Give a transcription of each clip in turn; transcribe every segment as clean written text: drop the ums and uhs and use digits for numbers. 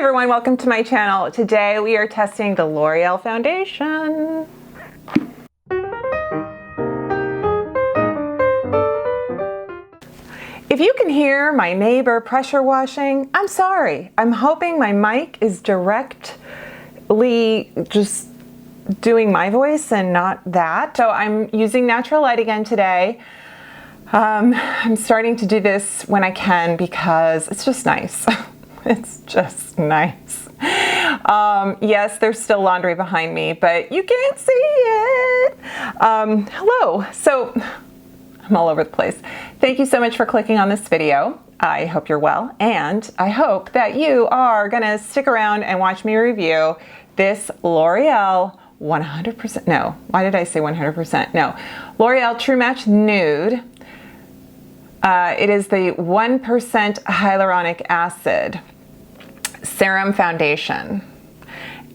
everyone, welcome to my channel. Today we are testing the L'Oreal foundation. If you can hear my neighbor pressure washing, I'm sorry. I'm hoping my mic is directly just doing my voice and not that. So I'm using natural light again today. I'm starting to do this when I can because it's just nice. It's just nice. Yes, there's still laundry behind me, but you can't see it. Hello. So I'm all over the place. Thank you so much for clicking on this video. I hope you're well, and I hope that you are gonna stick around and watch me review this L'Oreal 100%, no, why did I say 100%? No, L'Oreal True Match Nude. It is the 1% hyaluronic acid Serum Foundation.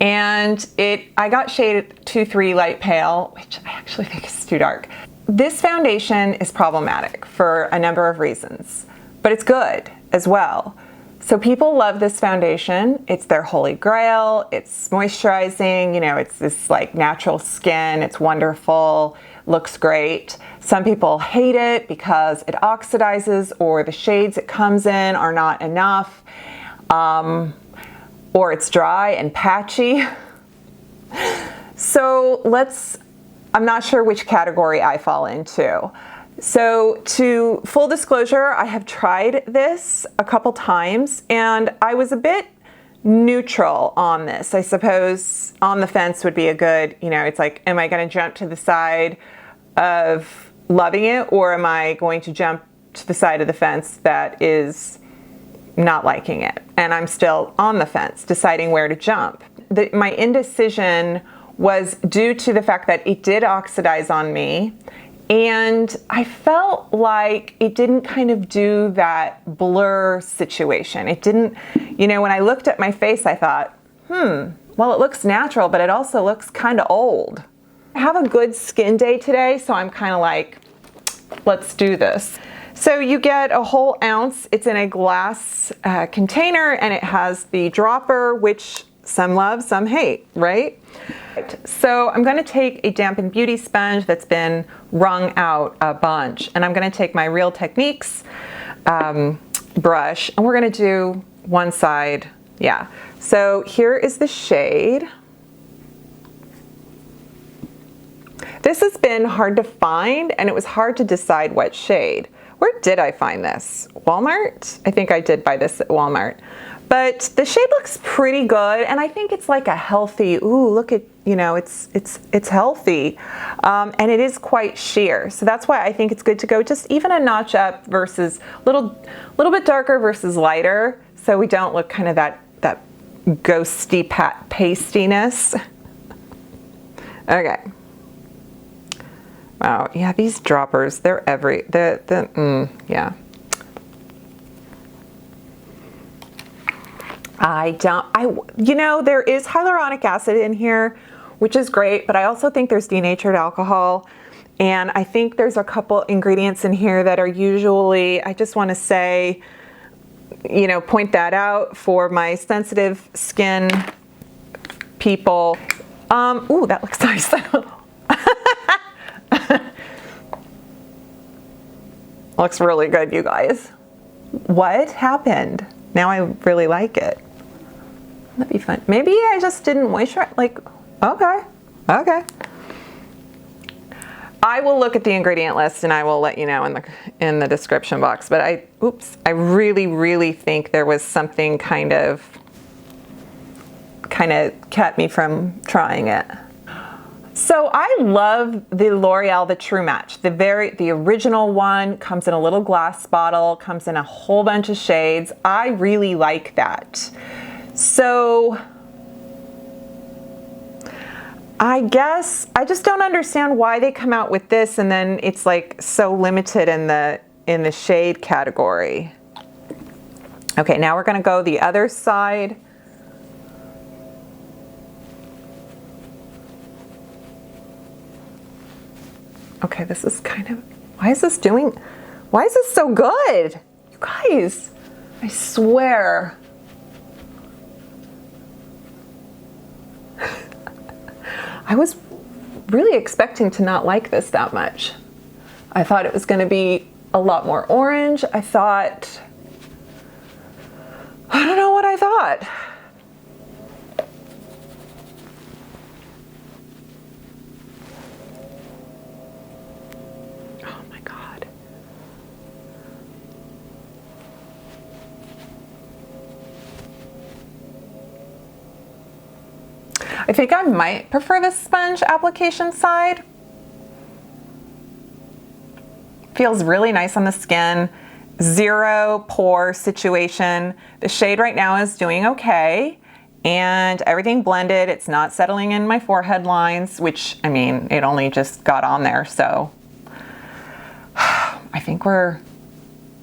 And I got shade 2-3 light pale, which I actually think is too dark. This foundation is problematic for a number of reasons, but it's good as well. So people love this foundation. It's their holy grail. It's moisturizing, you know, it's this like natural skin. It's wonderful, looks great. Some people hate it because it oxidizes or the shades it comes in are not enough, or it's dry and patchy. So I'm not sure which category I fall into. So to full disclosure, I have tried this a couple times and I was a bit neutral on this. I suppose on the fence would be a good, you know, it's like, am I going to jump to the side of loving it, or am I going to jump to the side of the fence that is not liking it? And I'm still on the fence, deciding where to jump. My indecision was due to the fact that it did oxidize on me, and I felt like it didn't kind of do that blur situation. It didn't, you know, when I looked at my face, I thought, well, it looks natural, but it also looks kind of old. I have a good skin day today, so I'm kind of like, let's do this. So you get a whole ounce. It's in a glass container, and it has the dropper, which some love, some hate, right? So I'm going to take a dampened beauty sponge that's been wrung out a bunch, and I'm going to take my Real Techniques brush, and we're going to do one side. Yeah. So here is the shade. This has been hard to find, and it was hard to decide what shade. Where did I find this? Walmart? I think I did buy this at Walmart. But the shade looks pretty good, and I think it's like a healthy, ooh, look at, you know, it's healthy. And it is quite sheer. So that's why I think it's good to go just even a notch up versus little bit darker versus lighter, so we don't look kind of that ghosty pastiness. Okay. Wow, yeah, these droppers, they're yeah. You know, there is hyaluronic acid in here, which is great, but I also think there's denatured alcohol. And I think there's a couple ingredients in here that are usually, I just want to say, you know, point that out for my sensitive skin people. Ooh, that looks nice. Looks really good, you guys. What happened? Now I really like it. That'd be fun. Maybe I just didn't moisturize. Like, okay. I will look at the ingredient list and I will let you know in the description box. But I really think there was something kind of kept me from trying it. So I love the L'Oreal, the True Match. The original one comes in a little glass bottle, comes in a whole bunch of shades. I really like that. So I guess I just don't understand why they come out with this and then it's like so limited in the shade category. Okay, now we're gonna go the other side. Okay, this is kind of, why is this so good? You guys, I swear. I was really expecting to not like this that much. I thought it was going to be a lot more orange. I don't know what I thought. Oh my God. I think I might prefer the sponge application side. Feels really nice on the skin. Zero pore situation. The shade right now is doing okay, and everything blended. It's not settling in my forehead lines, which, I mean, it only just got on there, so I think we're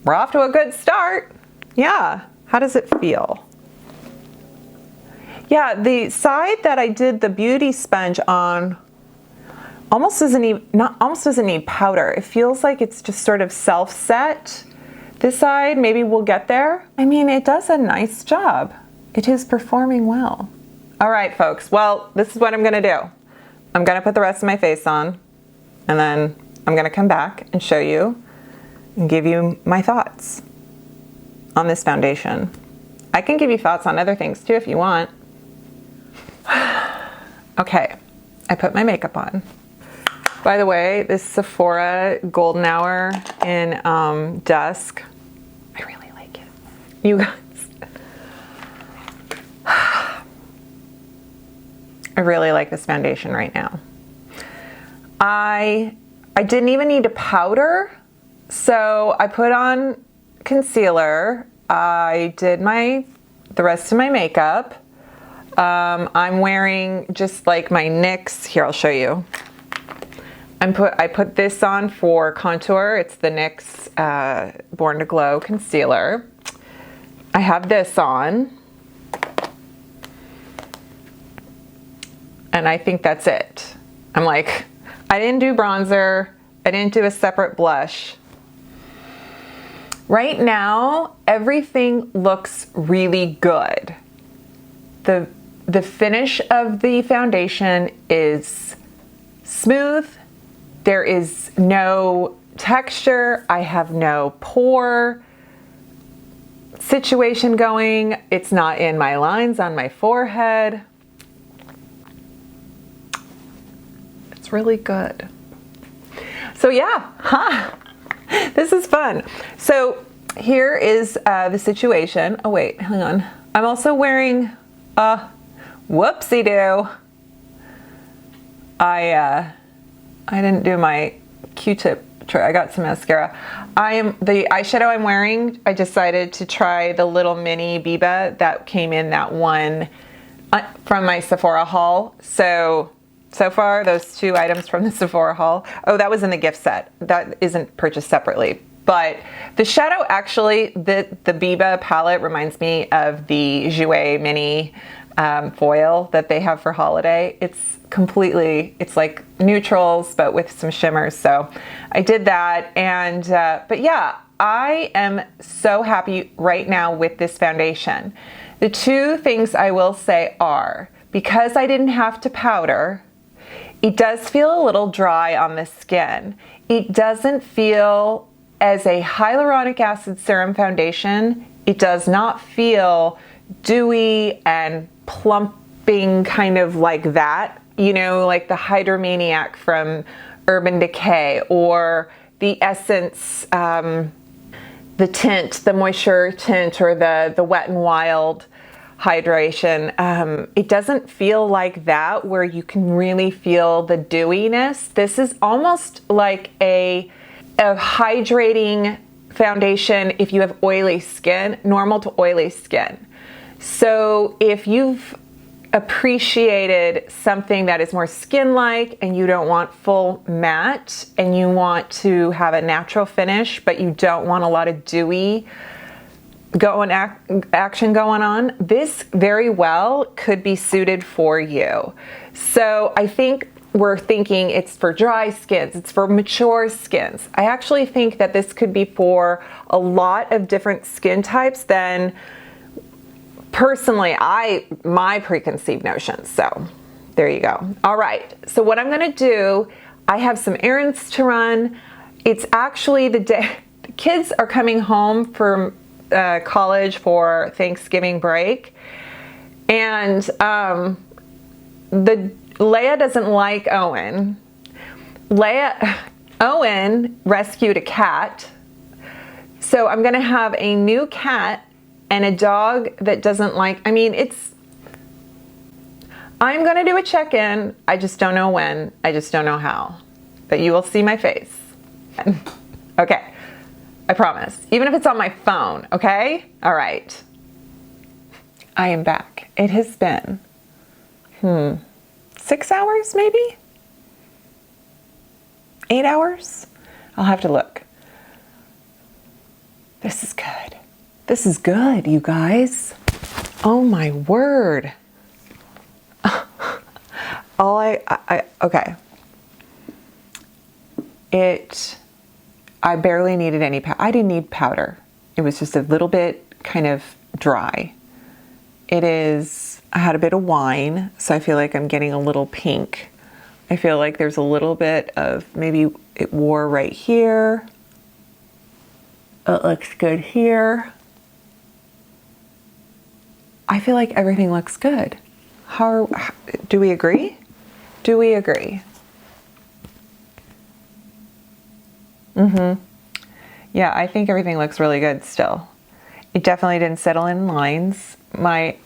off to a good start. Yeah, how does it feel? Yeah, the side that I did the beauty sponge on almost doesn't need powder. It feels like it's just sort of self-set. This side, maybe we'll get there. I mean, it does a nice job. It is performing well. All right, folks. Well, this is what I'm gonna do. I'm gonna put the rest of my face on, and then I'm gonna come back and show you and give you my thoughts on this foundation. I can give you thoughts on other things too if you want. Okay, I put my makeup on. By the way, this Sephora Golden Hour in Dusk, I really like it. You guys, I really like this foundation right now. I didn't even need to powder, so I put on concealer. I did the rest of my makeup. I'm wearing just like my NYX. Here, I'll show you. I put this on for contour. It's the NYX Born to Glow concealer. I have this on. And I think that's it. I'm like, I didn't do bronzer. I didn't do a separate blush. Right now, everything looks really good. The finish of the foundation is smooth. There is no texture. I have no pore situation going. It's not in my lines on my forehead. It's really good. So yeah, this is fun. So here is the situation. Oh wait, hang on. I'm also wearing whoopsie-doo. I didn't do my Q-tip trick. I got some mascara. The eyeshadow I'm wearing, I decided to try the little mini Biba that came in that one from my Sephora haul. So far, those two items from the Sephora haul. Oh, that was in the gift set. That isn't purchased separately. But the shadow actually, the Biba palette reminds me of the Jouer mini foil that they have for holiday. It's like neutrals, but with some shimmers. So I did that. And, but yeah, I am so happy right now with this foundation. The two things I will say are, because I didn't have to powder, it does feel a little dry on the skin. It doesn't feel, as a hyaluronic acid serum foundation, it does not feel dewy and plumping kind of like that, you know, like the Hydromaniac from Urban Decay, or the Essence, the tint, the moisture tint, or the Wet n Wild hydration. It doesn't feel like that, where you can really feel the dewiness. This is almost like a hydrating foundation if you have oily skin, normal to oily skin. So if you've appreciated something that is more skin-like and you don't want full matte and you want to have a natural finish, but you don't want a lot of dewy action going on, this very well could be suited for you. So I think we're thinking it's for dry skins, it's for mature skins. I actually think that this could be for a lot of different skin types than personally my preconceived notions. So There you go. All right, so what I'm gonna do, I have some errands to run. It's actually the day, the kids are coming home from college for Thanksgiving break. And Leia doesn't like Owen. Owen rescued a cat. So I'm gonna have a new cat and a dog that doesn't like, I'm gonna do a check-in. I just don't know when. I just don't know how. But you will see my face. Okay, I promise. Even if it's on my phone, okay? All right. I am back. It has been, 6 hours maybe? 8 hours? I'll have to look. This is good. This is good, you guys. Oh my word. Okay. I barely needed any powder. I didn't need powder. It was just a little bit kind of dry. I had a bit of wine, so I feel like I'm getting a little pink. I feel like there's a little bit of, maybe it wore right here. It looks good here. I feel like everything looks good. Do we agree? Do we agree? Yeah, I think everything looks really good still. It definitely didn't settle in lines.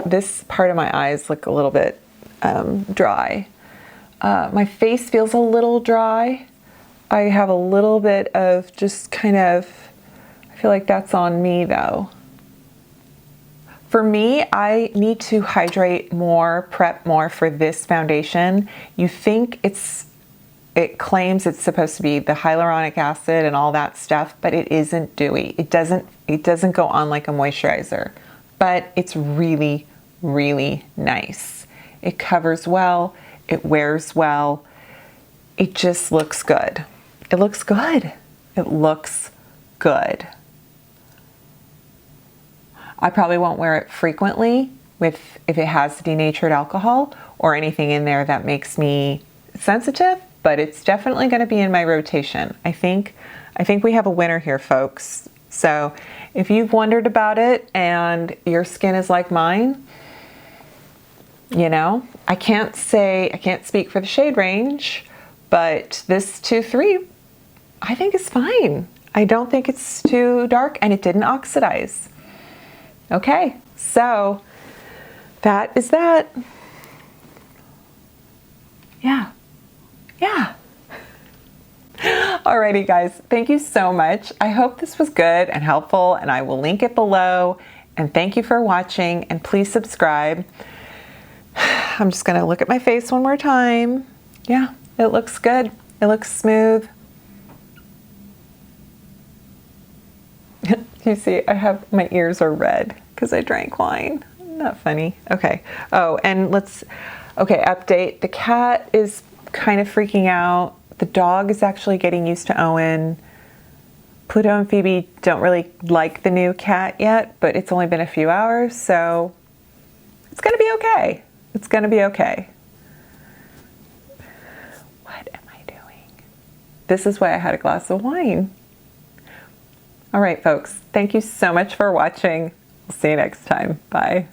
This part of my eyes look a little bit dry. My face feels a little dry. I have a little bit of just kind of, I feel like that's on me though. For me, I need to hydrate more, prep more for this foundation. You think it claims it's supposed to be the hyaluronic acid and all that stuff, but it isn't dewy. It doesn't go on like a moisturizer, but it's really, really nice. It covers well, it wears well. It just looks good. It looks good. It looks good. I probably won't wear it frequently if it has denatured alcohol or anything in there that makes me sensitive, but it's definitely going to be in my rotation. I think we have a winner here, folks. So if you've wondered about it and your skin is like mine, you know, I can't speak for the shade range, but this 2-3 I think is fine. I don't think it's too dark and it didn't oxidize. Okay, so that is that. Yeah. Alrighty guys, thank you so much. I hope this was good and helpful, and I will link it below. And thank you for watching, and please subscribe. I'm just gonna look at my face one more time. Yeah, it looks good. It looks smooth. You see, my ears are red because I drank wine. Not funny. Okay. Oh, and update. The cat is kind of freaking out. The dog is actually getting used to Owen. Pluto and Phoebe don't really like the new cat yet, but it's only been a few hours, so it's gonna be okay. It's gonna be okay. What am I doing? This is why I had a glass of wine. All right, folks, thank you so much for watching. We'll see you next time. Bye.